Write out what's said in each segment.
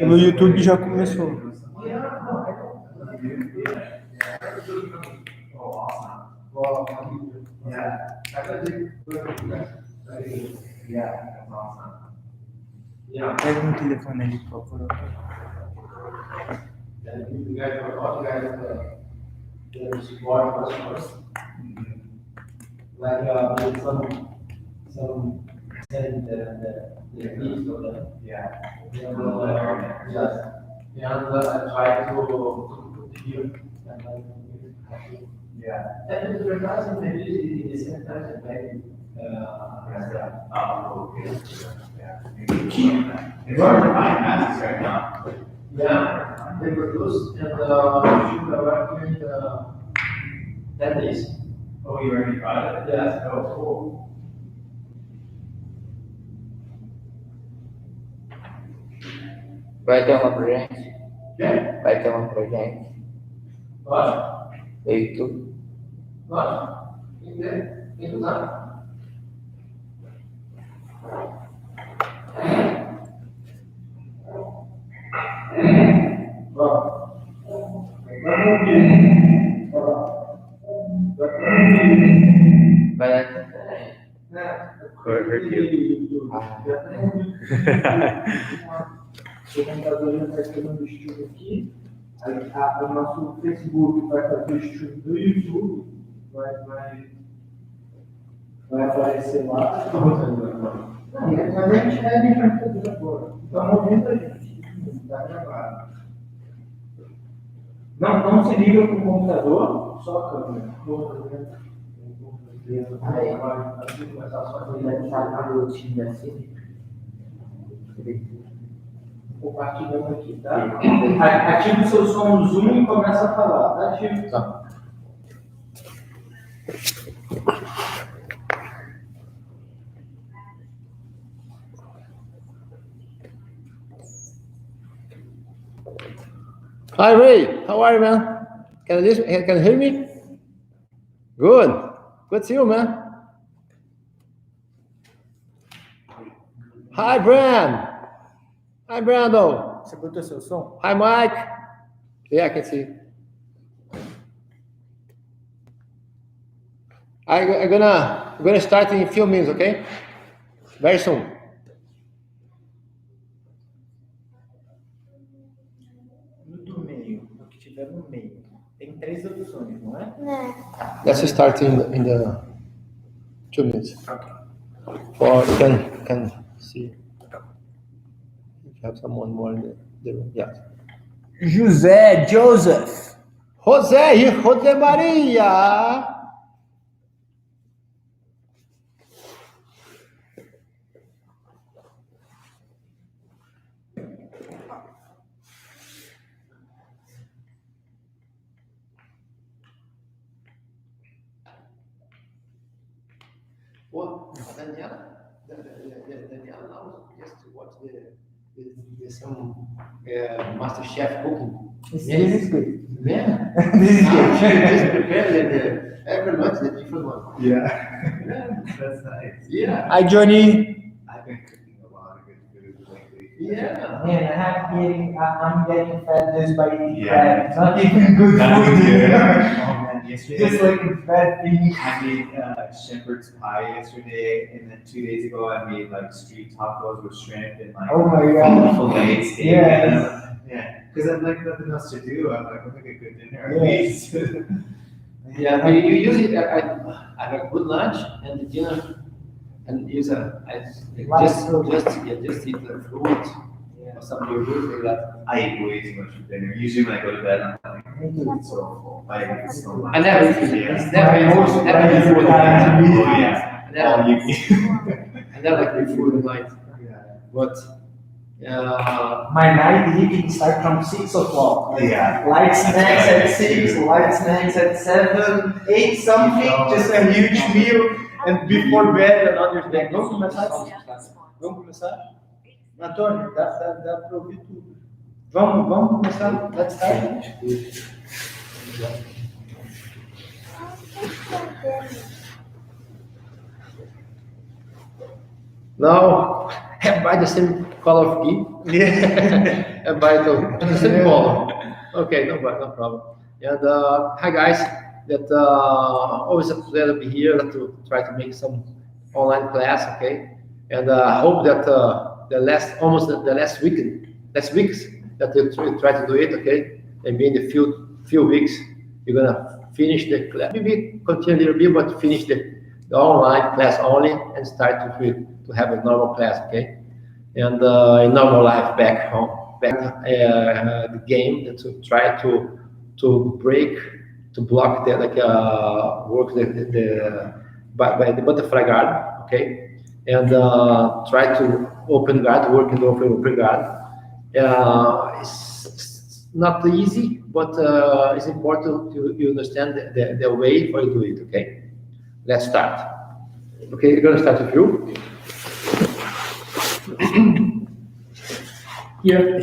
No YouTube já começou. Pega um telefone ali, por favor. Like some said the piece of them. Yeah. Yes. And I try to put here. Yeah. And the realizing maybe the same time that maybe Okay. Yeah. It's hard to find masks right now. yeah, they produce and should arrive in 10 days. Oh, you already got it? Yes. Oh, cool. Vai ter uma pra gente? Yeah. Vai ter uma pra gente? Lógico. Feito. Lógico. Tem que usar. Vai dar. O computador já está escrevendo o estilo aqui. O nosso Facebook vai fazer o estilo do YouTube. Vai aparecer lá. Mas a gente é de computador agora. Está movendo a gente. Está gravado. Não se liga com o computador, só a câmera. Aí, vai estar no time assim. Compartilhando aqui, tá? Ativa o seu som no Zoom e começa a falar, tá? Ativa. Tá. Hi Ray, how are you, man? Can you hear me? Good. Good to see you, man. Hi, Brand. Hi, Brando. Você botou seu som? Hi, Mike. Yeah, I can see. I'm gonna start in a few minutes, okay? Very soon. No do meio, no que tiver no meio. Tem 3 opções, não é? Let's start in the 2 minutes. Ok. Or you can see. If you have someone more in the room. Yeah. Joseph. José Maria. Well, Daniela now just to watch the some MasterChef cooking. This is good. Yeah. This is good. Just prepare every month the different one. Yeah. That's nice. Yeah. Hi, Johnny. I've been cooking a lot of good food lately. Yeah. Man, I'm getting fat just by eating Yeah. crab. Not even good Not food. good. Oh man, yesterday Just like a fat thing. I made shepherd's pie yesterday, and then 2 days ago I made like street tacos with shrimp and like Oh my God. filet steak. Yes. Yeah, because I've like nothing else to do. I'm like, I'll make a good dinner at Yes. least. Yeah, you use it. I have a good lunch and the dinner, and use just eat the fruit or some yogurt like that. I eat way too much for dinner. Usually when I go to bed, I'm like, so full. I eat so much. I never eat Yeah. never food. Oh yeah, all you eat. I never like food at night, Yeah. but My night eating start from 6 o'clock. Yeah. Light snacks at 6, light snacks at 7, 8 something, just a huge meal, and before bed another snack. Vamos começar? Vamos começar? Antônio, dá para ouvir tudo. Vamos começar? Let's start. now everybody the same color of gift. Yeah. And Barito, the same color. Okay, no problem. And hi guys, that always a pleasure to be here to try to make some online class, okay? And I hope that the last weeks that you try to do it, okay? Maybe in the few weeks you're gonna finish the class. Maybe continue a little bit, but finish the online class only and start to have a normal class, okay? And a normal life back home, back the game to try to block the work by the butterfly guard, okay? And try to open guard, work in the open guard. It's not easy, but it's important you understand the way for you to do it, okay? Let's start. Okay, we're gonna start with you. Here,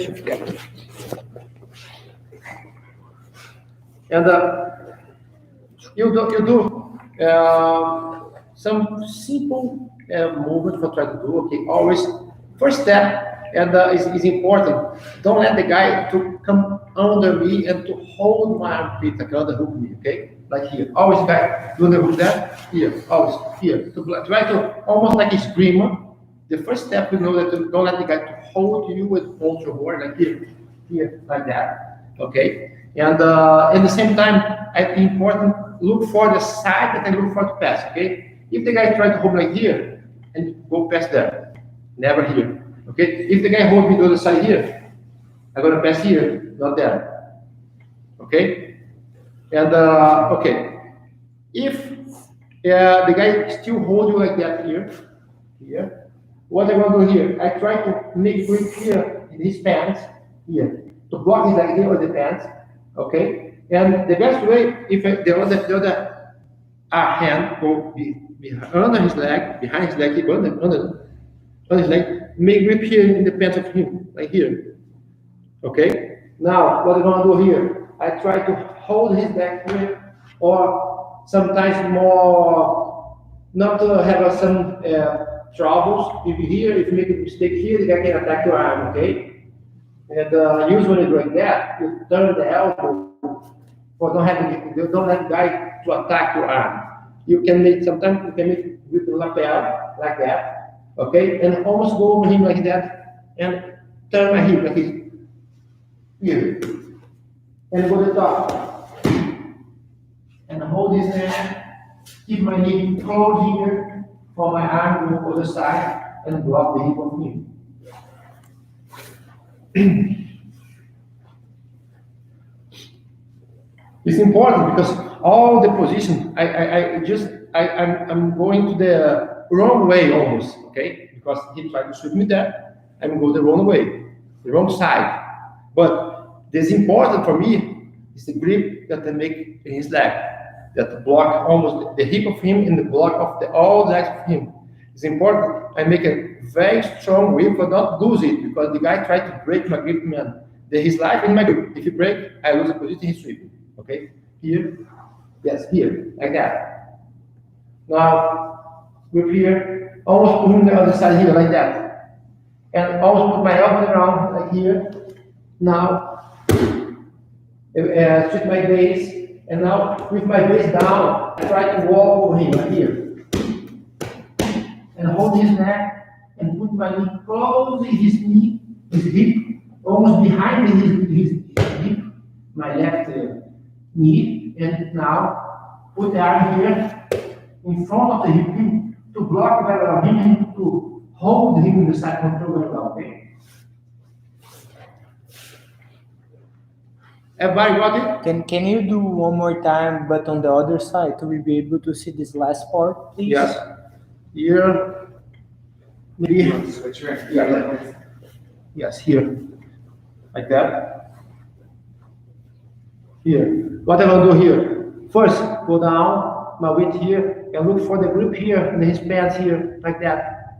and you do some simple movement for try to do. Okay, always first step, and is important. Don't let the guy to come under me and to hold my armpit, like underhook me. Okay, like here. Always guy do the hook there. Here, always here. To try to almost like a screamer. The first step, you know that you don't let the guy to hold you with hold your board like here, like that. Okay, and at the same time, it's important look for the side that I look for to pass. Okay, if the guy try to hold like here and go past there, never here. Okay, if the guy hold me to the other side here, I'm gonna pass here, not there. Okay, and okay, if the guy still hold you like that here. What I'm going to do here, I try to make grip here in his pants, here, to block his leg here with the pants, okay? And the best way, if the other hand go under his leg, behind his leg, he go under his leg, make grip here in the pants of him, like here, okay? Now, what I'm going to do here, I try to hold his leg here, or sometimes more, not to have some troubles. If you make a mistake here, the guy can attack your arm, okay? And usually like that, you turn the elbow, or don't let the guy to attack your arm. You can make sometimes with the lapel like that, okay? And almost go over him like that, and turn my hip like this, here, and go to the top, and hold his hand, keep my knee close here. For my arm to the other side and block the hip of him. It's important because all the position I'm going to the wrong way almost, okay? Because he tried to shoot me there, I'm going the wrong way, the wrong side. But this important for me is the grip that I make in his leg. That block almost the hip of him and the block of all legs of him. It's important. I make a very strong grip, but not lose it because the guy tried to break my grip, man. His life in my grip. If he break, I lose the position. He's sweeping. Okay, here, yes, here, like that. Now, grip here, almost put him the other side here, like that, and almost put my elbow around like here. Now, switch my base. And now, with my base down, I try to walk over him, like here. And hold his neck, and put my knee close to his hip, almost behind his hip, my left knee. And now, put the arm here, in front of the hip, to block the back of him, to hold him in the side control, okay? Everybody got it? Can you do one more time, but on the other side, to be able to see this last part, please? Yes. Here. Maybe. Switch your Yeah. Yes, here. Like that. Here. What I'm gonna do here? First, go down, my weight here, and look for the grip here in his pants here, like that.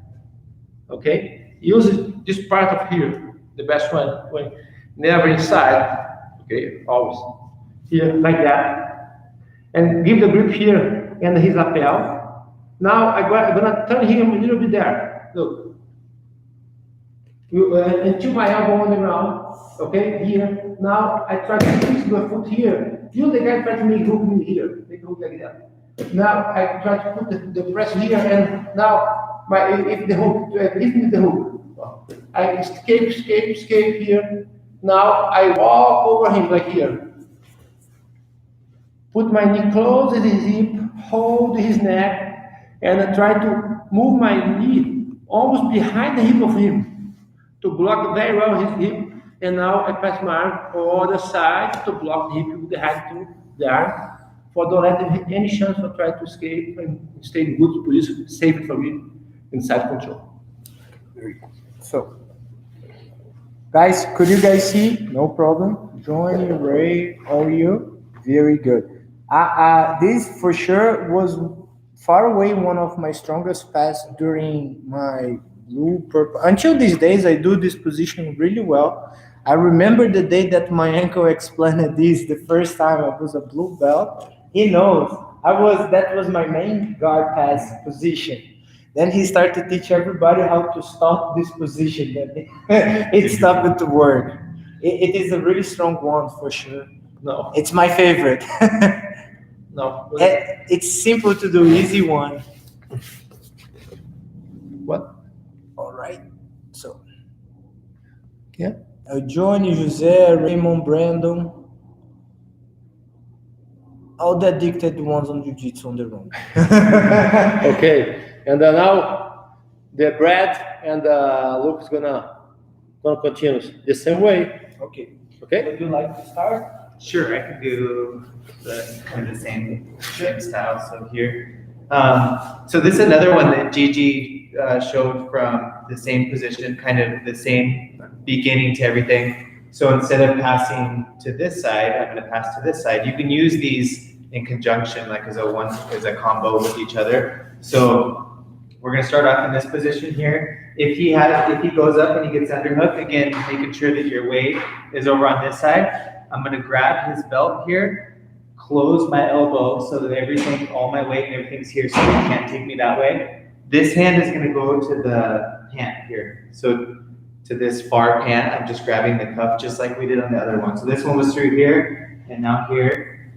Okay? Use this part of here, the best one, when never inside. Okay, always here like that, and give the grip here and his lapel. Now I'm gonna turn him a little bit there. Look, until my elbow on the ground, okay, here. Now I try to fix my foot here. You, the guy, try to make hook me here. Make hook like that. Now I try to put the press here, and now if the hook, give me the hook. I escape here. Now I walk over him like here. Put my knee close to his hip, hold his neck, and I try to move my knee almost behind the hip of him to block very well his hip. And now I pass my arm on the side to block the hip with the hand to the arm, for don't let him have any chance to try to escape and stay in good position, safe for me, inside control. So, guys, could you guys see? No problem. Johnny, Ray, all you, very good. This for sure was far away one of my strongest passes during my blue purple. Until these days, I do this position really well. I remember the day that my uncle explained this the first time I was a blue belt. He knows that was my main guard pass position. Then he started to teach everybody how to stop this position. Then it stopped to work. It is a really strong one for sure. No, It's my favorite. no. It's simple to do, easy one. What? All right. So, yeah. Johnny, Jose, Raymond, Brandon. All the addicted ones on jiu-jitsu on the room. Okay, and now the Brad and Luke is gonna continue the same way. Okay. Okay. Would you like to start? Sure, I can do kind of the same style. So here, so this is another one that Gigi showed from the same position, kind of the same beginning to everything. So instead of passing to this side, I'm going to pass to this side. You can use these in conjunction, like as a combo with each other. So we're going to start off in this position here. If he goes up and he gets underhook, again, making sure that your weight is over on this side. I'm going to grab his belt here, close my elbow so that all my weight and everything's here, so he can't take me that way. This hand is going to go to the pant here. So to this far pant, I'm just grabbing the cuff just like we did on the other one. So this one was through here and now here.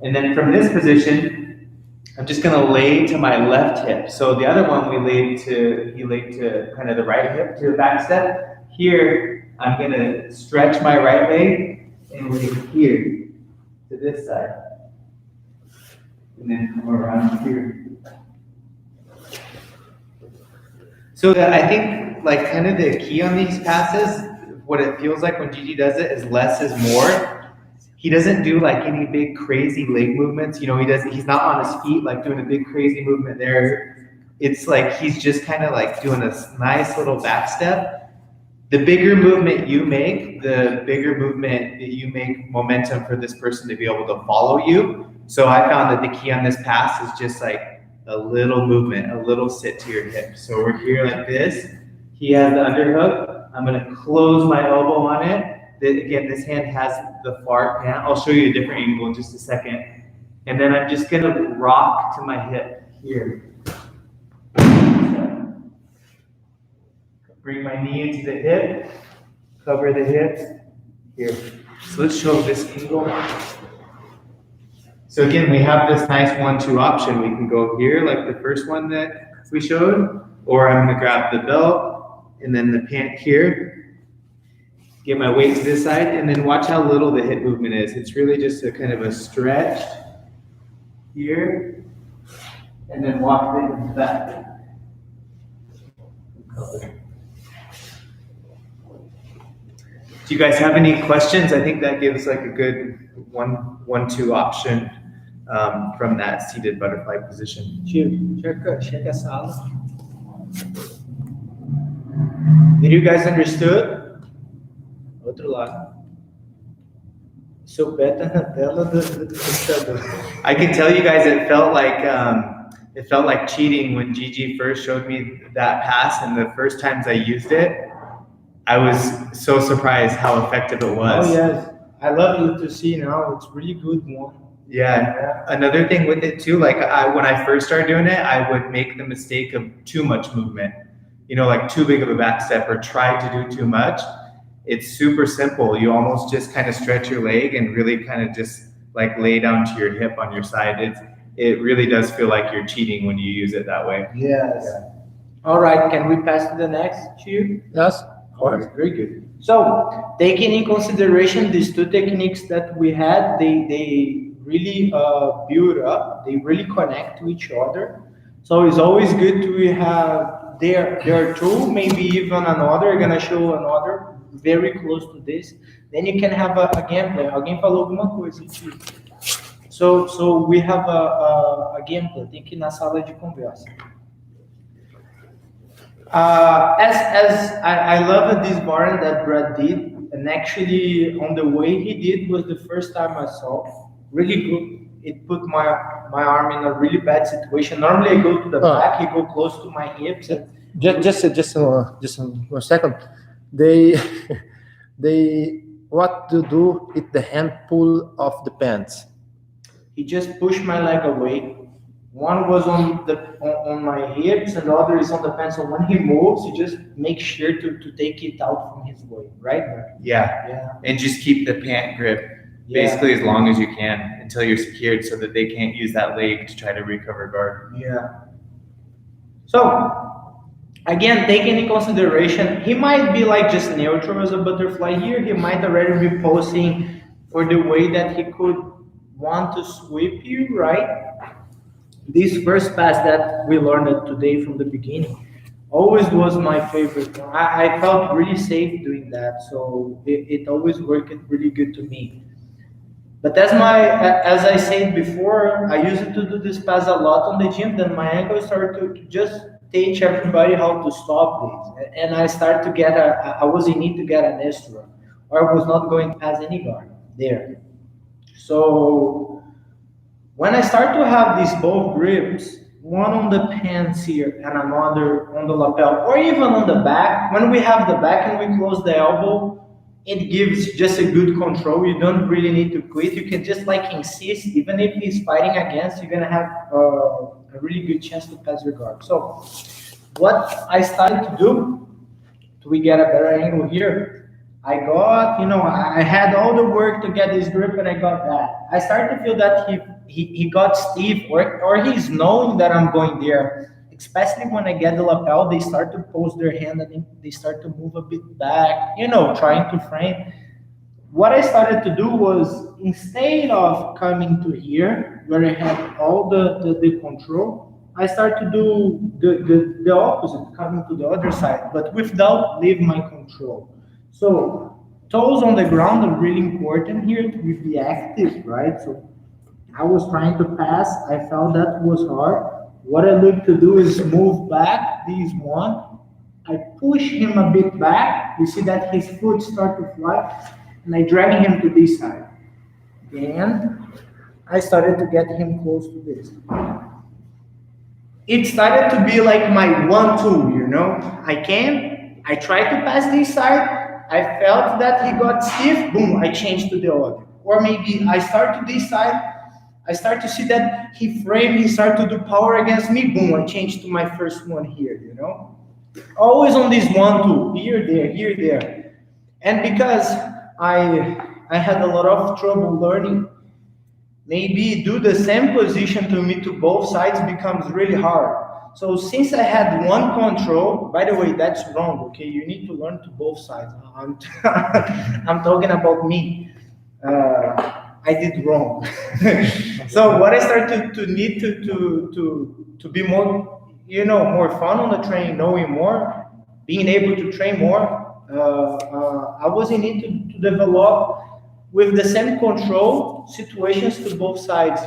And then from this position, I'm just going to lay to my left hip. So the other one he laid to kind of the right hip to the back step. Here, I'm going to stretch my right leg and lay here to this side. And then come around here. So I think like kind of the key on these passes, what it feels like when Gigi does it is less is more. He doesn't do like any big crazy leg movements. You know, he's not on his feet like doing a big crazy movement there. It's like he's just kind of like doing a nice little back step. The bigger movement you make, the bigger movement that you make momentum for this person to be able to follow you. So I found that the key on this pass is just like a little movement, a little sit to your hip. So we're here like this. He has the underhook. I'm going to close my elbow on it. Again, this hand has the far pant. I'll show you a different angle in just a second. And then I'm just going to rock to my hip here. Bring my knee into the hip, cover the hip here. So let's show this angle. So again, we have this nice 1-2 option. We can go here like the first one that we showed, or I'm going to grab the belt and then the pant here, get my weight to this side, and then watch how little the hip movement is. It's really just a kind of a stretch here, and then walk it back. Do you guys have any questions? I think that gives like a good 1-2 option from that seated butterfly position. Checa a sala. Did you guys understood? Outro lado. Seu pé tá na tela do computador. I can tell you guys it felt like cheating when Gigi first showed me that pass, and the first times I used it, I was so surprised how effective it was. Oh yes, I love you to see now. It's really good one. Yeah. Another thing with it too, like when I first started doing it, I would make the mistake of too much movement. You know, like too big of a back step or try to do too much. it's super simple. You almost just kind of stretch your leg and really kind of just like lay down to your hip on your side. It really does feel like you're cheating when you use it that way. Yes. All right, can we pass to the next two? Yes. All right, very good. So, taking in consideration these two techniques that we had, they really build up, they really connect to each other. So it's always good to have there are two, maybe even another. I'm gonna show another very close to this. Then you can have a gameplay. Alguém falou alguma coisa, tio? So we have a gameplay. Tem que ir na sala de conversa. As I love this barn that Brad did, and actually on the way he did was the first time I saw. Really good. It put my arm in a really bad situation. Normally I go to the back, he go close to my hips. Just 1 second. They what to do with the hand pull of the pants? He just pushed my leg away. One was on my hips and the other is on the pants. So when he moves, he just makes sure to take it out from his way, right? Yeah. And just keep the pant grip basically as long as you can until you're secured so that they can't use that leg to try to recover guard. Yeah. So, again, taking in consideration, he might be like just neutral as a butterfly here. He might already be posing for the way that he could want to sweep you, right? This first pass that we learned today from the beginning always was my favorite one. I felt really safe doing that, so it always worked really good to me. But as I said before, I used to do this pass a lot on the gym. Then my ankle started to just teach everybody how to stop this, and I started to get I was in need to get an extra, or I was not going past any guard there. So when I start to have these both grips, one on the pants here and another on the lapel, or even on the back, when we have the back and we close the elbow, it gives just a good control. You don't really need to quit. You can just like insist, even if he's fighting against, you're gonna have a really good chance to pass your guard. So what I started to do, we get a better angle here. I got, I had all the work to get this grip and I got that. I started to feel that he got stiff or he's knowing that I'm going there. Especially when I get the lapel, they start to pose their hand and they start to move a bit back, trying to frame. What I started to do was, instead of coming to here, where I had all the control, I started to do the opposite, coming to the other side, but without leaving my control. So toes on the ground are really important here to be active, right? So I was trying to pass. I felt that was hard. What I look to do is move back, this one. I push him a bit back. You see that his foot start to fly, and I drag him to this side. Then I started to get him close to this. It started to be like my 1-2, I tried to pass this side. I felt that he got stiff, boom, I changed to the other. Or maybe I start to this side, I start to see that he start to do power against me, boom, I changed to my first one here, Always on this 1-2, here, there. And because I had a lot of trouble learning, maybe do the same position to me to both sides becomes really hard. So since I had one control, by the way, that's wrong, okay? You need to learn to both sides. I'm talking about me. I did wrong. So what I started to need to be more, more fun on the training, knowing more, being able to train more, I was in need to develop with the same control situations to both sides,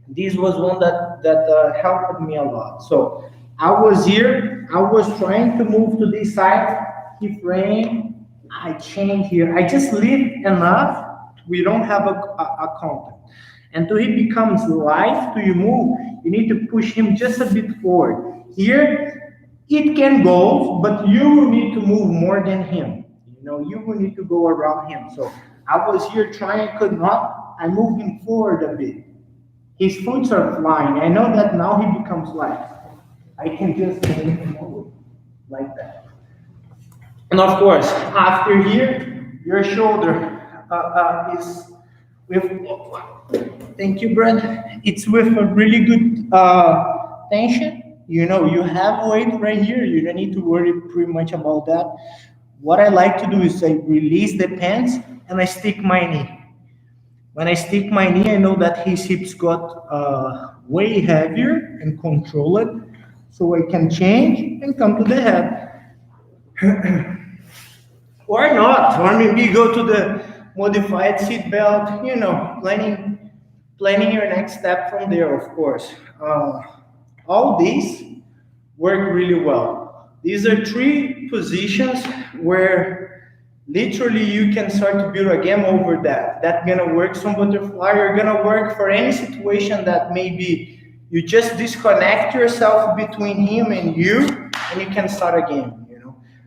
This was one that helped me a lot. So I was here, I was trying to move to this side, he framed, I changed here. I just lift enough, we don't have a contact. Until he becomes light to you move, you need to push him just a bit forward. Here, it can go, but you will need to move more than him. You will need to go around him. So I was here trying, could not, I moved him forward a bit. His foot are flying. I know that now he becomes light. I can just move him forward like that. And of course, after here, your shoulder is with, thank you, Brad. It's with a really good tension. You know, you have weight right here. You don't need to worry pretty much about that. What I like to do is I release the pants and I stick my knee. When I stick my knee, I know that his hips got way heavier and controlled, so I can change and come to the head. Or not, or maybe go to the modified seat belt, you know, planning your next step from there, of course. All these work really well. These are 3 positions where literally you can start to build a game over that. That's gonna work some butterfly, you're gonna work for any situation that maybe you just disconnect yourself between him and you can start a game.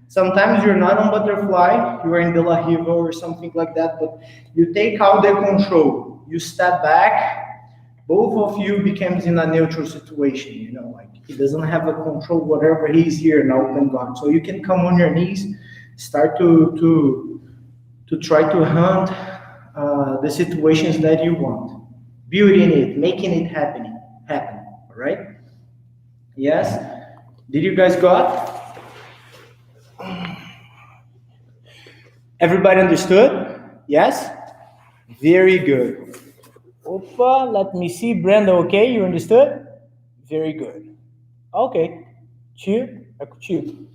Sometimes you're not on butterfly, you're in De La Riva or something like that, but you take out the control, you step back, both of you becomes in a neutral situation, like he doesn't have a control, whatever, he's here in open guard. So you can come on your knees, start to try to hunt the situations that you want, building it, making it happen, all right? Yes? Did you guys got? Everybody understood? Yes? Very good. Opa, let me see. Brenda, okay? You understood? Very good. Okay. Tio, é contigo.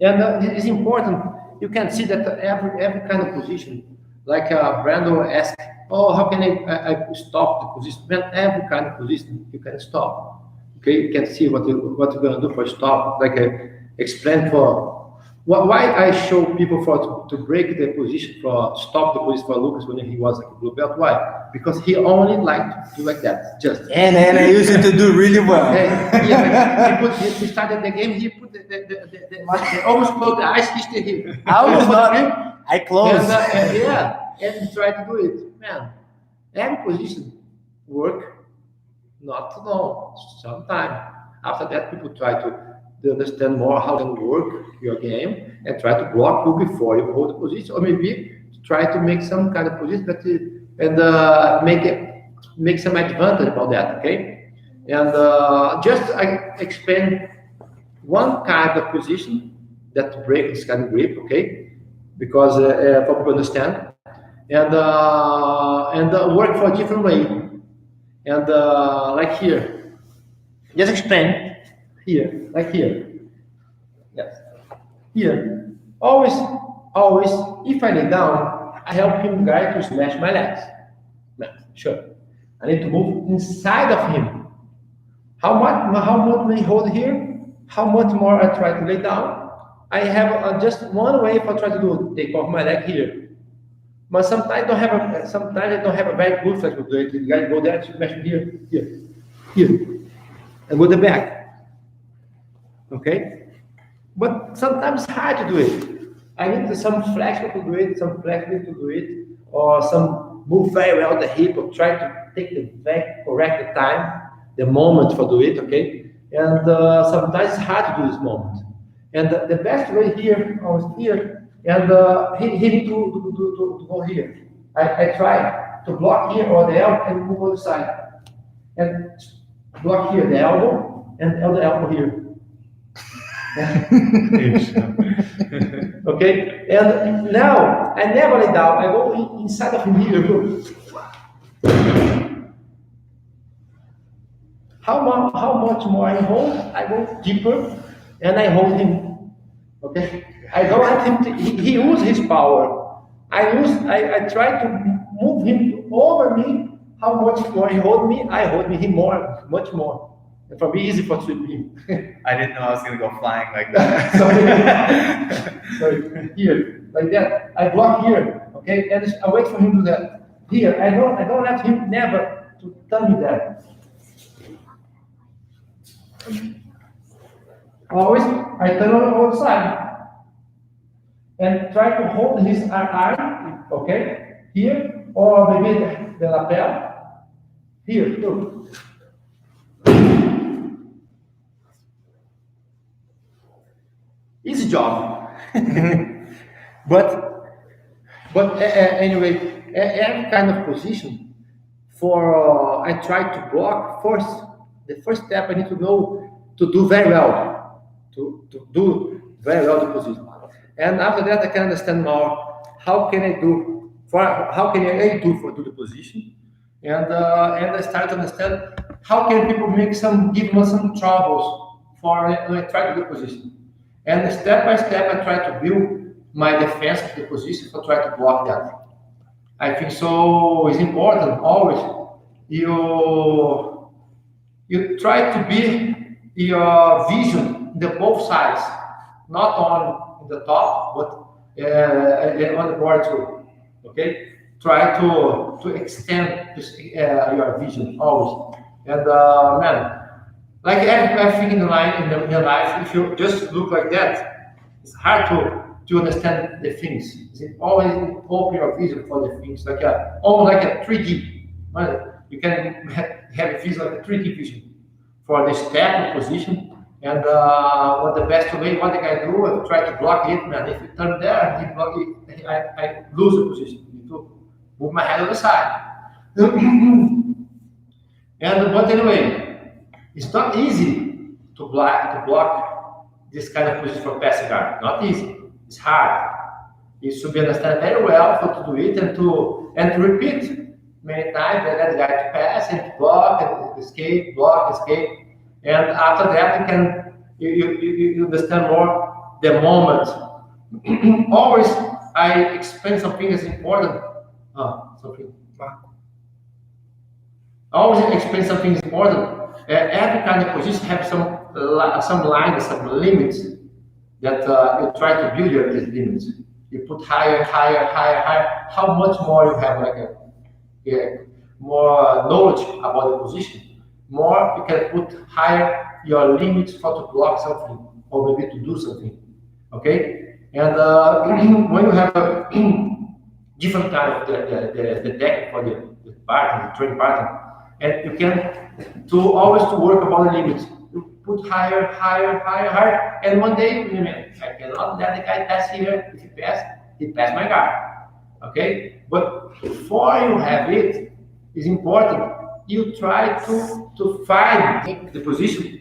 And it's important. You can see that every kind of position, like Brando asked, oh, how can I stop the position? Well, every kind of position you can stop. Okay, you can see what you're gonna do for stop. Like I explained for why I show people to break the position for stop the position for Lucas when he was like a blue belt. Why? Because he only liked to do like that, just. And I used to do really well. He started the game. He put the almost closed the eyes. He still here. I was not. I closed. And try to do it, man. Every position work. Not long, sometime. After that, people try to understand more how to work your game and try to block you before you hold the position, or maybe try to make some kind of position make some advantage about that. Okay, and just I explain one kind of position that break this kind of grip. Okay, because for people understand and work for a different way. And like here, just explain here, like here. Yes, here. Always, if I lay down, I help him guy to smash my legs. No, sure. I need to move inside of him. How much may hold here? How much more I try to lay down? I have just one way for try to do. Take off my leg here. But sometimes I don't have a very good flexibility. You guys go there to smash here, and go the back. Okay? But sometimes it's hard to do it. I need some flexible to do it, some flexibility to do it, or some move very well the hip, or try to take the back, correct the time, the moment for do it, okay? And sometimes it's hard to do this moment. And the best way here, I was here, and he need to go here. I try to block here or the elbow and move on the side. And block here the elbow and the elbow here. Okay, and now I never lay down. I go inside of him here. How much more I hold? I go deeper and I hold him. Okay. I don't let him. He uses his power. I try to move him over me. How much more he hold me? I hold him more, much more. And for me, easy for sweep him. I didn't know I was gonna go flying like that. Sorry, here, like that. I block here, okay, and I wait for him to do that. Here, I don't let him never to tell me that. Always, I turn on the other side. And try to hold his arm, okay, here, or maybe the lapel, here, too. Easy job. But anyway, every kind of position for I try to block first. The first step I need to know to do very well, to do very well the position, and after that I can understand more how can I do for how can I do for do the position, and I start to understand how can people give me some troubles for when I try to do the position, and step by step I try to build my defense of the position to try to block that. I think so it's important always you try to be your vision the both sides, not on the top but on the board too. Okay, try to extend this, your vision always. And man, like everything in the life, if you just look like that, it's hard to understand the things. It's always open your vision for the things, like almost like a 3D. Right? You can have a vision like a 3D vision for the step or position, and what the best way, what the guy do, I try to block it, man. If you turn there, he block it, I lose the position. I need to move my head on the side. But anyway, it's not easy to block this kind of position for passing guard. Not easy. It's hard. You should be understand very well how to do it and to repeat many times that guy to pass and to block and escape, block, escape, and after that you understand more the moment. Always I explain something that's important. Something. Always explain something is important. Every kind of position have some lines, some limits that you try to build your limits. You put higher. How much more you have more knowledge about the position, more you can put higher your limits for to block something or maybe to do something. Okay, and when you have a different kind of the deck for the partner, the training partner, and you can always work about the limits. You put higher, and one day I cannot let the guy pass here. If he passed my guard. Okay, but before you have it, it's important you try to find the position.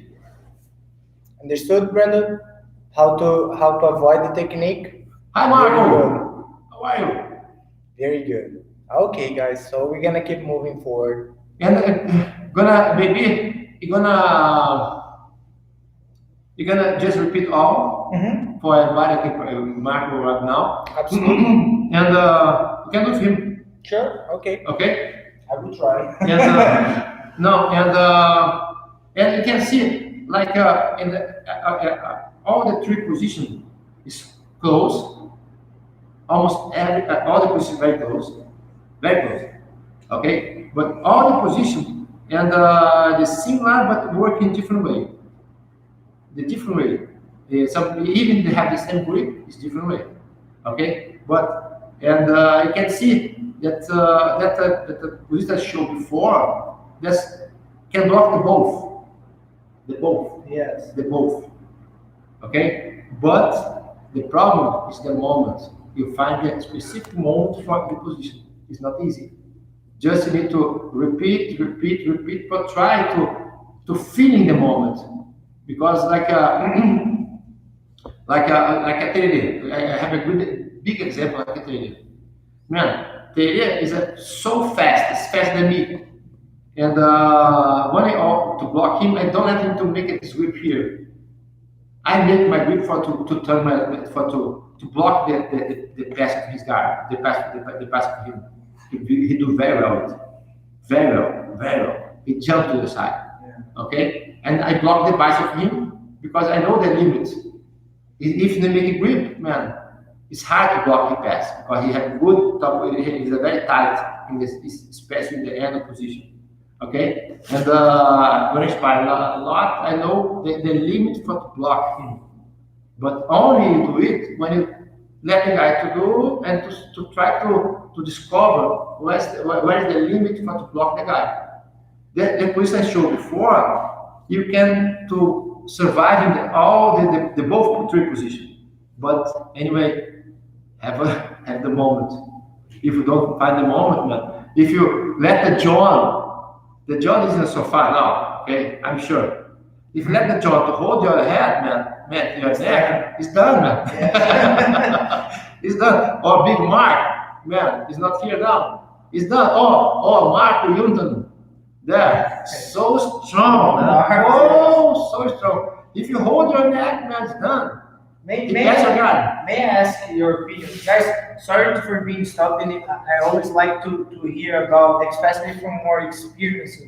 Understood, Brandon? How to avoid the technique? Hi, Marco. How are you? Very good. Okay, guys. So we're gonna keep moving forward. And you're gonna just repeat all for everybody. Marco right now. Absolutely. And you can do with him. Sure. Okay. Okay. I will try. And you can see like in all the three positions is close. Almost all the positions very close, Okay, but all the positions and the similar but work in different way. The different way. Some even they have the same grip, it's different way. Okay, but you can see that the position I showed before that can block the both. Yes. The both. Okay, but the problem is the moment. You find a specific moment for the position. It's not easy. Just you need to repeat, but try to feel in the moment. Because like a Tererê, I have a big example like a Tererê. Man, Tererê is so fast, it's faster than me. And when to block him, I don't let him to make his grip here. I make my grip to turn to block the pass of his guard, the pass of him. He do very well. He jumped to the side. Yeah. Okay, and I block the pass of him because I know the limits. If they make a grip, man, it's hard to block his pass because he has good top. He's very tight in this, especially in the end of position. Okay, and when I spy a lot, I know the limit for to block him. But only you do it when you let the guy to do and to try to discover where is the limit for to block the guy. The position I showed before, you can to survive in all the both three positions. But anyway, have the moment. If you don't find the moment, man, if you let the John isn't so far now, okay, I'm sure. If you let the John to hold your head, man, your neck, it's done, man. It's done. Or Big Mark, man, he's not here now. It's done. Oh, Marco Yunton, there, so strong, man. Oh, so strong. If you hold your neck, man, it's done. May I ask your opinion? Guys, sorry for being stopped. I always like to hear about, especially from more experienced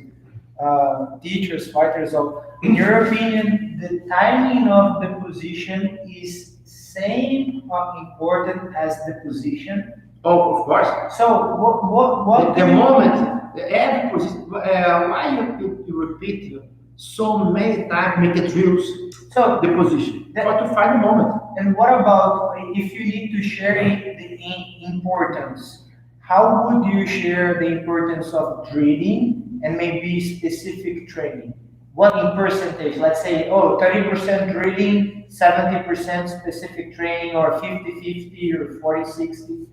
teachers, fighters. So, in your opinion, the timing of the position is same important as the position? Oh, of course. So, what the moment, every position, why you repeat so many times, make it drills, So the position, but to find the moment. And what about if you need to share the importance? How would you share the importance of drilling and maybe specific training? What in percentage? Let's say, 30% drilling, 70% specific training, or 50-50 or 40-60.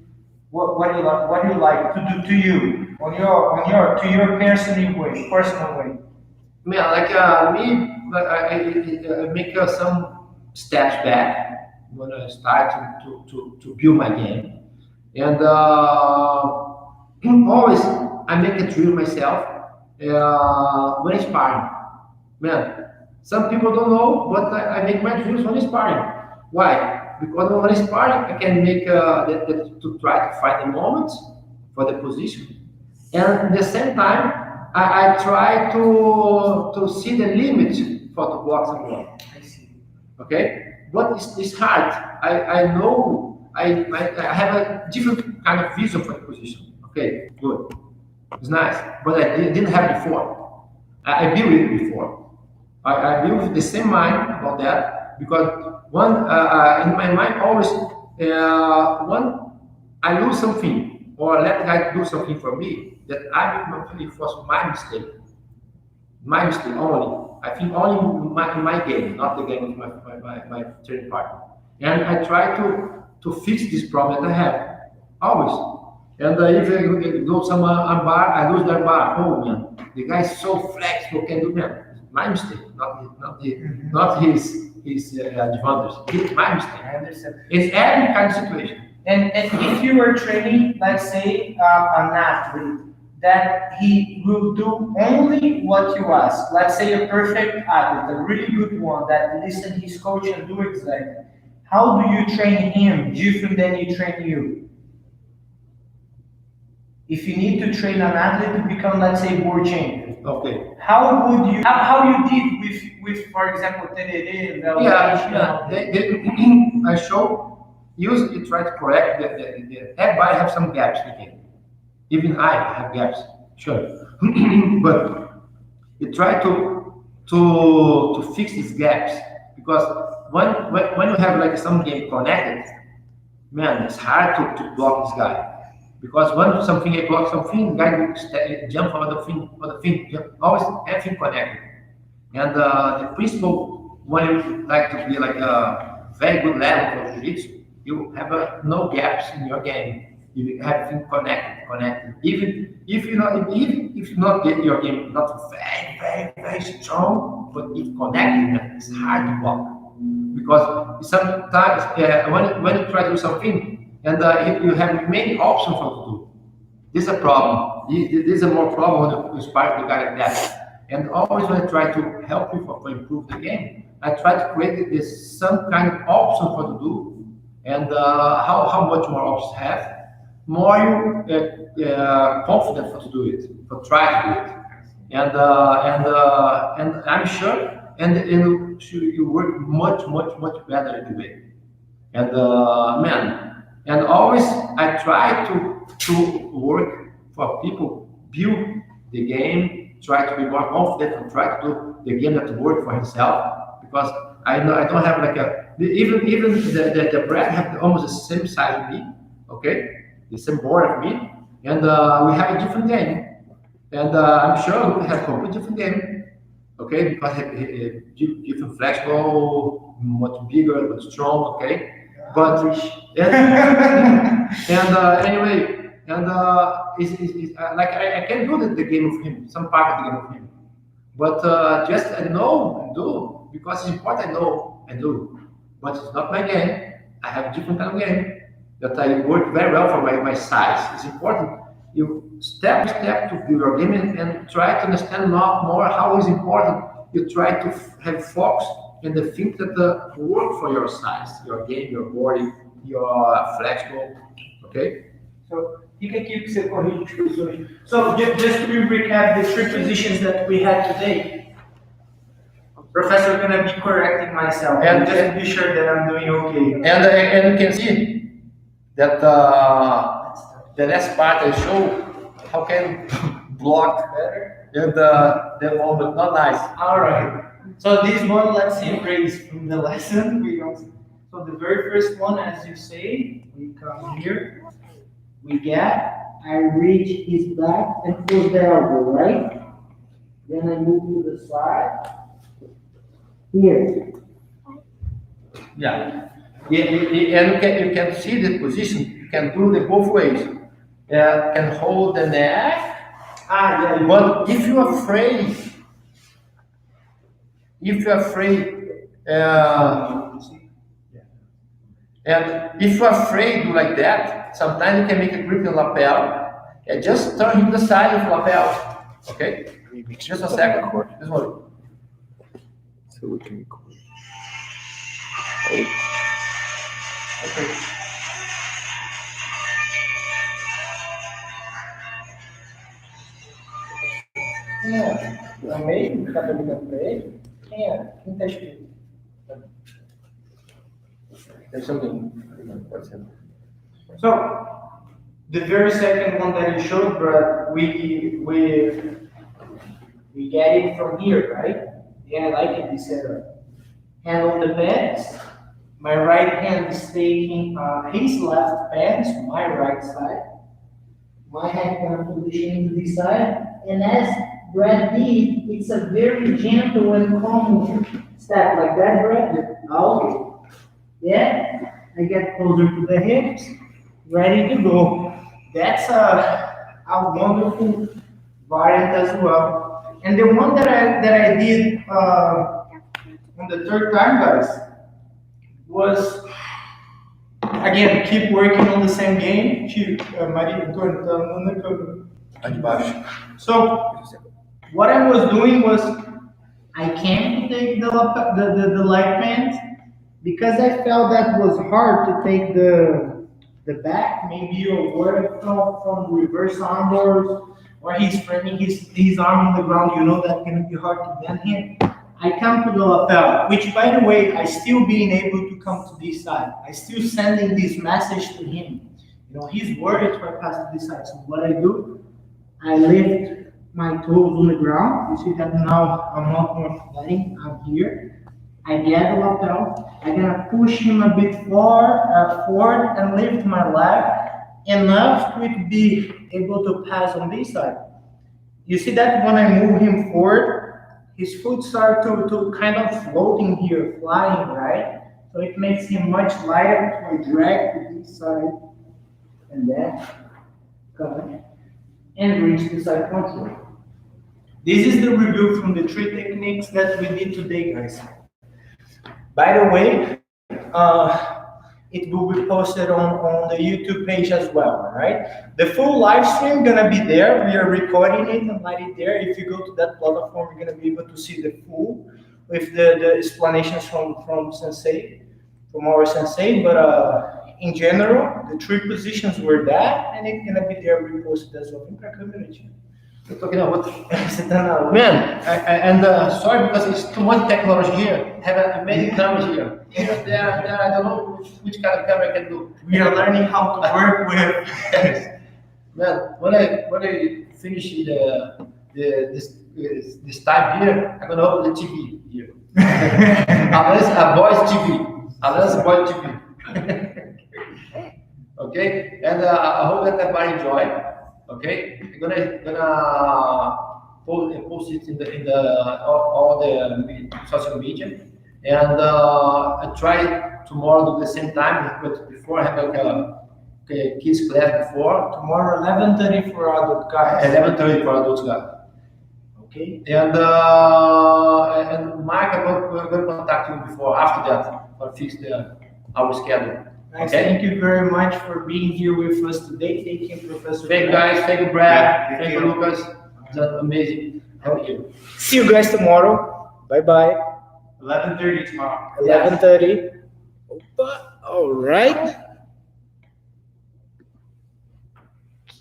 What do you like to do to you on your personal way? Man, like me, I make some steps back when I start to build my game, and always I make a drill myself when sparring. Man, some people don't know, but I make my drills when sparring. Why? Because when sparring, I can make to try to find the moment for the position, and at the same time. I try to see the limit for the box and block. I see. Okay, but it's hard. I know I have a different kind of vision for the position. Okay, good. It's nice, but I didn't have before. I built it before. I built the same mind about that because one in my mind always one I lose something or let the guy do something for me. That it was my mistake. My mistake only. I think only my game, not the game of my training partner. And I try to fix this problem that I have. Always. And if I do some armbar, I lose the armbar. Oh man, the guy is so flexible, can do that. My mistake, not his advantage. It's my mistake. I understand. It's every kind of situation. And if you were training, let's say, an athlete, that he will do only what you ask. Let's say a perfect athlete, a really good one that listen his coach and do exactly. How do you train him different than you train you? If you need to train an athlete to become, let's say, world champion. Okay. How you did with for example, Tererê and I show usually try to correct the everybody have some gaps in the game. Even I have gaps, sure. But you try to fix these gaps because when you have like some game connected, man, it's hard to block this guy. Because when something I block something, the guy will jump on the thing, always everything connected. And the principle when you like to be like a very good level of jiu-jitsu, you have no gaps in your game. You have things connected. Even if you not get your game not very strong, but if connected, it's hard to block. Because sometimes when you try to do something and if you have many options for to do, this is a problem. This is a more problem when you inspire the guy like that. And always when I try to help you to improve the game, I try to create this some kind of option for to do, and how much more options have. More you confident for to do it, for try to do it, and I'm sure, and you work much better in the way, and man, and always I try to work for people build the game, try to be more confident, and try to do the game that work for himself because I don't have like even the Brad have almost the same size as me, okay. The same board of me, and we have a different game, and I'm sure we have a completely different game. okay, because different flexible, much bigger, much strong, okay. But anyway, like I can do the game of him, some part of the game of him. But just I know and do because it's important. I know and do, but it's not my game. I have a different kind of game that I work very well for my size. It's important. You step by step to build your game and try to understand more how it's important. You try to have focus in the things that work for your size, your game, your body, your flexible. Okay. So fica aqui que você corrige discussões. So just to recap the three positions that we had today. Professor gonna be correcting myself and just to be sure that I'm doing okay. And you can see that the last part I show how can block better and the moment not nice. All right. So this one, let's see grades from the lesson. So the very first one, as you say, we come here, we get, I reach his back and push the elbow, right? Then I move to the side. Here. Yeah. And you can see the position. You can do the both ways. Can hold the neck. Yeah. But if you're afraid, and if you're afraid like that, sometimes you can make a grip in lapel and just turn him the side of lapel. Okay? Just a second. This one. So we can record. Okay. Amei, tá perguntando pra ele? Quem é? Quem tá escrito? There's something. What's it? So, the very second one that you showed, Brad, we get it from here, right? Yeah, I like it, this setup. Hand on the pads. My right hand is taking his left pads, my right side. My hand gonna position to this side. And as Brad did, it's a very gentle and calm step like that, Brad. Okay. Yeah, I get closer to the hips, ready to go. That's a wonderful variant as well. And the one that I did on the third time, guys, was again keep working on the same game. So what I was doing was I can't take the light pants because I felt that was hard to take the back. Maybe you're working from reverse armboards or he's framing his arm on the ground. You know that can be hard to bend him. I come to the lapel, which by the way, I still being able to come to this side. I still sending this message to him. You know, he's worried to pass to this side. So what I do, I lift my toes on the ground. You see that now I'm not more flattening, I'm here. I get the lapel. I'm gonna push him a bit forward and lift my leg enough for it to be able to pass on this side. You see that when I move him forward, his foot start to kind of floating here, flying, right? So it makes him much lighter to drag to this side and then come and reach the side control. This is the review from the three techniques that we did today, guys. By the way, it will be posted on the YouTube page as well, right? The full live stream gonna be there. We are recording it and light it there. If you go to that platform, you're gonna be able to see the full with the explanations from Sensei, from our Sensei. But in general, the three positions were that, and it's gonna be there reposted as well. You're talking about man, sorry because it's too much technology here. Have many cameras here. There, I don't know which kind of camera I can do. We are learning how to work with. Man, when I finish this time here, I'm gonna open the TV here. Unless a boys TV. Okay, and I hope that everybody enjoy. Okay, I'm gonna post it in the all the social media, and I try tomorrow do the same time. But before I have like a kids class before Tomorrow, 11:30 for adult guys. 11:30 for adults guys. Okay. And Mike, we're going to contact you before after that for fix our schedule. Guys, Okay. thank you very much for being here with us today. Thank you, Professor. Thank you guys, thank you Brad, thank you Lucas. It's amazing having you. See you guys tomorrow. Bye bye. 11:30 tomorrow. 11:30. All right.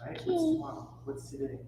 Right? What's tomorrow? What's today?